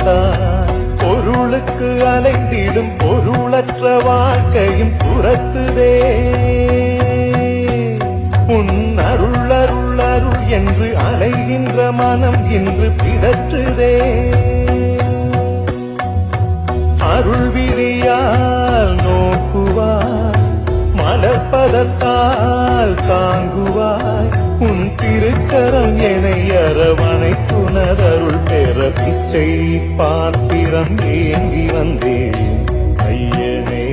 பதத்தால் பொருளுக்கு அலைந்திடும் பொருளற்ற வாழ்க்கையும் துரத்துதே. உன் அருள் அருள் அருள் என்று அலைகின்ற மனம் இன்று பிதற்றுதே. அருள் விழியால் நோக்குவாய், மலர்பதத்தால் தாங்குவாய். உன் திருக்கரம் என்னை அரவணைத்துனதருள் பெற பிச்சை பாத்திரம் ஏந்தி வந்தேன் ஐயனே.